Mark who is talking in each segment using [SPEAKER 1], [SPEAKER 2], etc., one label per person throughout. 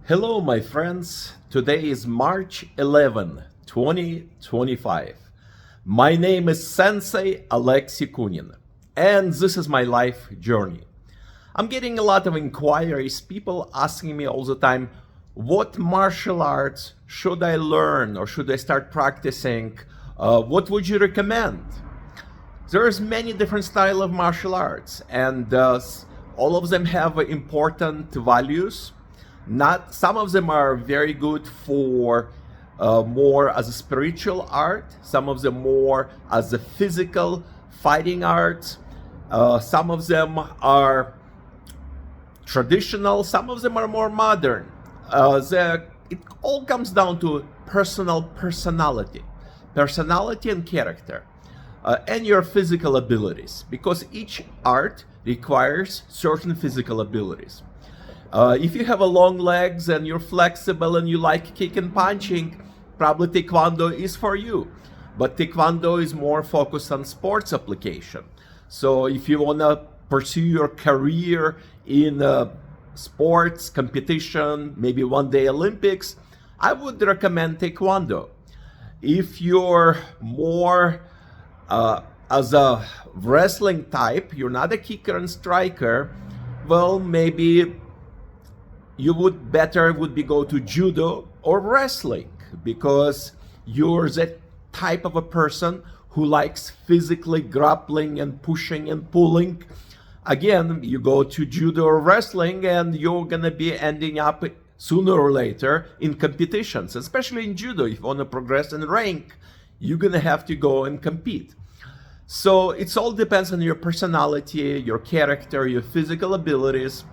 [SPEAKER 1] Hello, my friends. Today is March 11, 2025. My name is Sensei Alexey Kunin, and this is my life journey. I'm getting a lot of inquiries, people asking me all the time, what martial arts should I learn or should I start practicing? What would you recommend? There's many different styles of martial arts, and all of them have important values. Not some of them are very good for more as a spiritual art, some of them more as a physical fighting art, some of them are traditional, some of them are more modern. It all comes down to personality and character, and your physical abilities, because each art requires certain physical abilities. If you have a long legs and you're flexible and you like kick and punching, probably Taekwondo is for you. But Taekwondo is more focused on sports application. So if you want to pursue your career in sports, competition, maybe one day Olympics, I would recommend Taekwondo. If you're more as a wrestling type, you're not a kicker and striker, well, maybe you would go to judo or wrestling, because you're that type of a person who likes physically grappling and pushing and pulling. Again, you go to judo or wrestling and you're gonna be ending up sooner or later in competitions, especially in judo. If you want to progress in rank, you're gonna have to go and compete. So it all depends on your personality, your character, your physical abilities.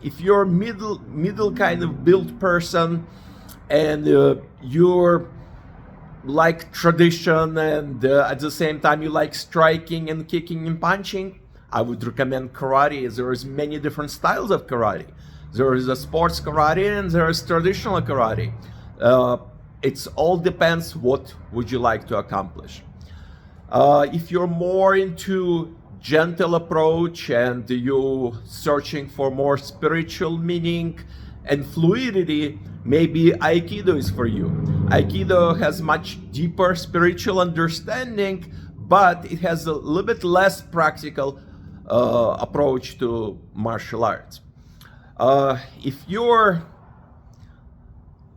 [SPEAKER 1] If you're middle kind of built person and you're like tradition and at the same time you like striking and kicking and punching, I would recommend karate. There is many different styles of karate. There is a sports karate and there is traditional karate. It all depends what would you like to accomplish. If you're more into gentle approach and you searching for more spiritual meaning and fluidity, maybe Aikido is for you. Aikido has much deeper spiritual understanding, but it has a little bit less practical approach to martial arts. If you're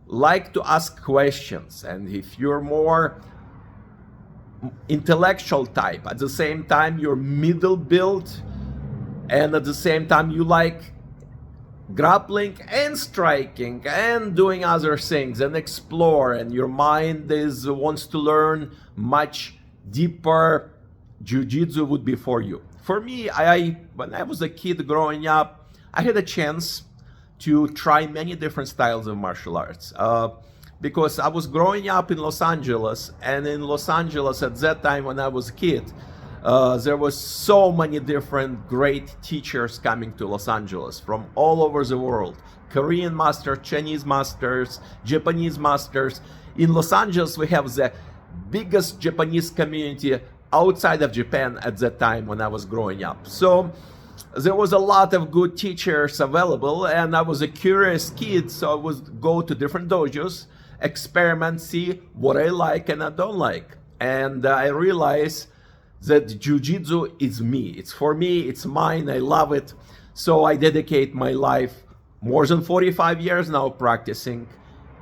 [SPEAKER 1] like to ask questions and if you're more intellectual type, at the same time you're middle build, and at the same time you like grappling and striking and doing other things and explore, and your mind wants to learn much deeper, jiu-jitsu would be for you. For me, when I was a kid growing up, I had a chance to try many different styles of martial arts. Because I was growing up in Los Angeles, and in Los Angeles at that time when I was a kid, there was so many different great teachers coming to Los Angeles from all over the world. Korean masters, Chinese masters, Japanese masters. In Los Angeles, we have the biggest Japanese community outside of Japan at that time when I was growing up. So there was a lot of good teachers available, and I was a curious kid, so I would go to different dojos, experiment, see what I like and I don't like. And I realized that jiu-jitsu is me. It's for me, it's mine, I love it. So I dedicate my life, more than 45 years now, practicing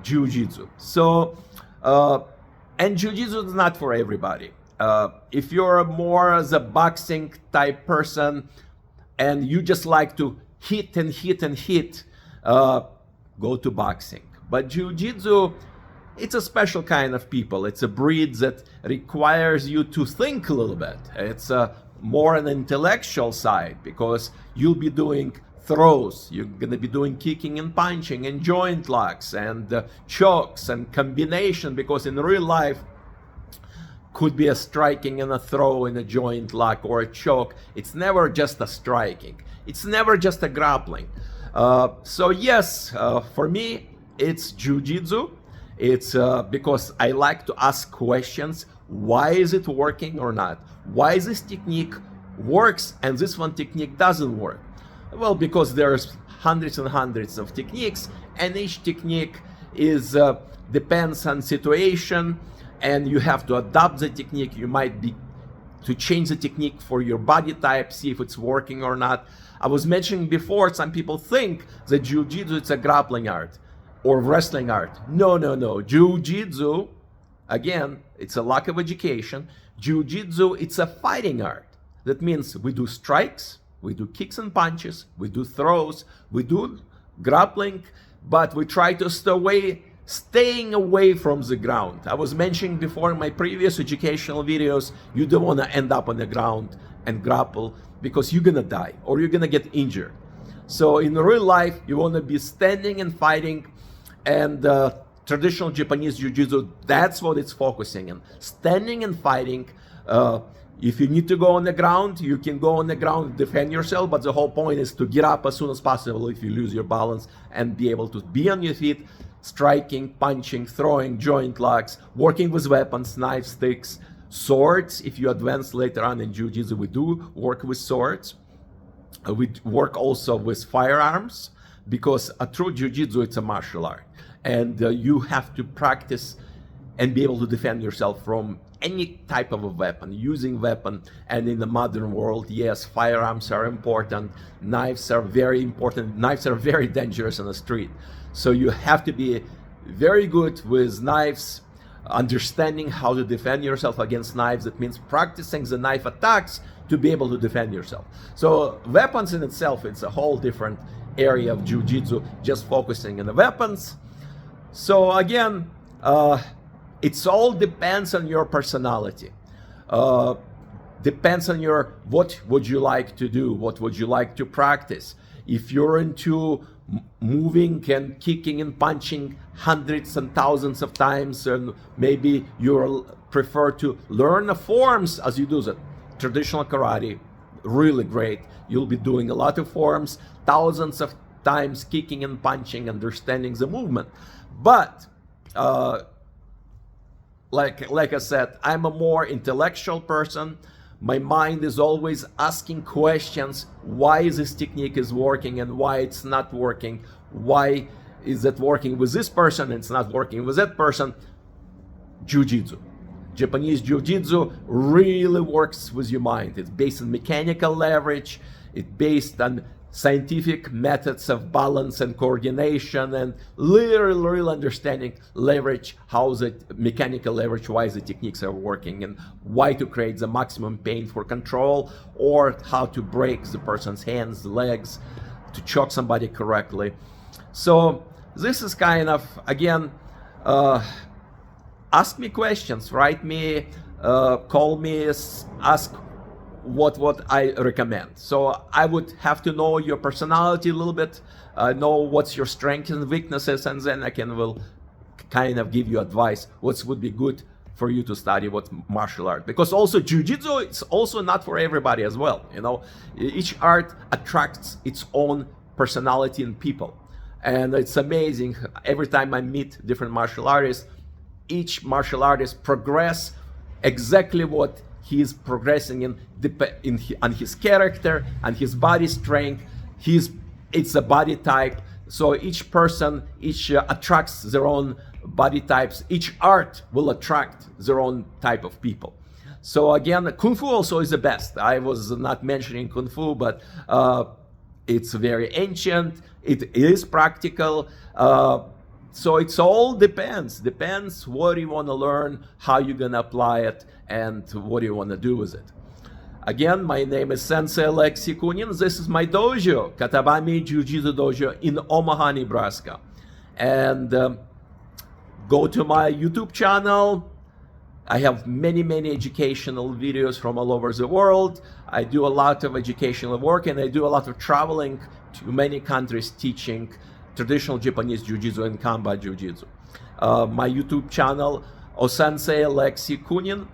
[SPEAKER 1] jiu-jitsu. So, and jiu-jitsu is not for everybody. If you're more as a boxing type person and you just like to hit and hit and hit, go to boxing. But jiu-jitsu, it's a special kind of people. It's a breed that requires you to think a little bit. It's more an intellectual side, because you'll be doing throws, you're gonna be doing kicking and punching and joint locks and chokes and combination, because in real life, could be a striking and a throw and a joint lock or a choke. It's never just a striking. It's never just a grappling. So yes, for me, it's jiu-jitsu. It's because I like to ask questions. Why is it working or not? Why this technique works and this one technique doesn't work? Well, because there's hundreds and hundreds of techniques, and each technique is depends on situation, and you have to adapt the technique. You might be to change the technique for your body type, see if it's working or not. I was mentioning before, some people think that Jiu-Jitsu is a grappling art or wrestling art. No, no, no. Jiu-Jitsu, again, it's a lack of education. Jiu-Jitsu, it's a fighting art. That means we do strikes, we do kicks and punches, we do throws, we do grappling, but we try to staying away from the ground. I was mentioning before in my previous educational videos, you don't want to end up on the ground and grapple because you're gonna die or you're gonna get injured. So in real life, you want to be standing and fighting, and traditional Japanese Jiu-Jitsu, that's what it's focusing on. Standing and fighting. If you need to go on the ground, you can go on the ground, defend yourself, but the whole point is to get up as soon as possible if you lose your balance and be able to be on your feet, striking, punching, throwing, joint locks, working with weapons, knives, sticks, swords. If you advance later on in Jiu-Jitsu, we do work with swords. We work also with firearms, because a true Jiu-Jitsu, it's a martial art. And you have to practice and be able to defend yourself from any type of a weapon, using weapon. And in the modern world, yes, firearms are important. Knives are very important. Knives are very dangerous on the street. So you have to be very good with knives, understanding how to defend yourself against knives. That means practicing the knife attacks to be able to defend yourself. So weapons in itself, it's a whole different area of Jiu-Jitsu, just focusing on the weapons. So again, it's all depends on your personality. Depends on what would you like to do, what would you like to practice. If you're into moving and kicking and punching hundreds and thousands of times, and maybe you prefer to learn the forms as you do that. Traditional karate, really great. You'll be doing a lot of forms, thousands of times kicking and punching, understanding the movement. But like I said, I'm a more intellectual person. My mind is always asking questions. Why this technique is working and why it's not working? Why is it working with this person and it's not working with that person? Jiu-Jitsu. Japanese Jiu-Jitsu really works with your mind. It's based on mechanical leverage. It's based on scientific methods of balance and coordination, and real understanding leverage, how the mechanical leverage, why the techniques are working, and why to create the maximum pain for control, or how to break the person's hands, legs, to choke somebody correctly. So this is kind of, again, ask me questions, write me, call me, ask what I recommend. So I would have to know your personality a little bit, know what's your strengths and weaknesses, and then I will kind of give you advice what would be good for you to study what martial art. Because also Jiu-Jitsu, it's also not for everybody as well. You know, each art attracts its own personality and people, and it's amazing. Every time I meet different martial artists, each martial artist progress exactly what he is progressing on his character and his body strength. It's a body type. So each person, attracts their own body types. Each art will attract their own type of people. So again, Kung Fu also is the best. I was not mentioning Kung Fu, but it's very ancient. It is practical. So it's all depends what you want to learn, how you're going to apply it, and what you want to do with it. Again, my name is Sensei Alexey Kunin. This is my dojo, Katabami Ju-Jitsu Dojo in Omaha, Nebraska. And go to my YouTube channel. I have many educational videos from all over the world. I do a lot of educational work, and I do a lot of traveling to many countries teaching traditional Japanese Jiu-Jitsu and combat Jiu-Jitsu. My YouTube channel, O-Sensei Alexey Kunin.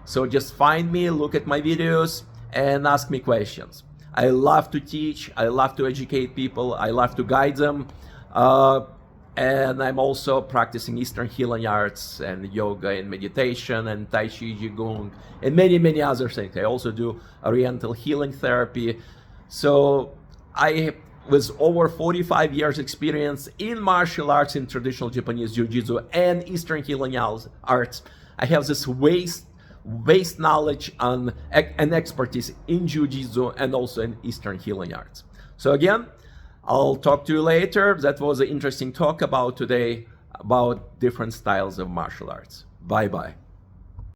[SPEAKER 1] So just find me, look at my videos, and ask me questions. I love to teach, I love to educate people, I love to guide them. And I'm also practicing Eastern healing arts and yoga and meditation and Tai Chi, Qigong, and many other things. I also do Oriental healing therapy. So I with over 45 years experience in martial arts, in traditional Japanese Jiu-Jitsu and Eastern healing arts. I have this vast knowledge and expertise in Jiu-Jitsu and also in Eastern healing arts. So again, I'll talk to you later. That was an interesting talk about today about different styles of martial arts. Bye-bye.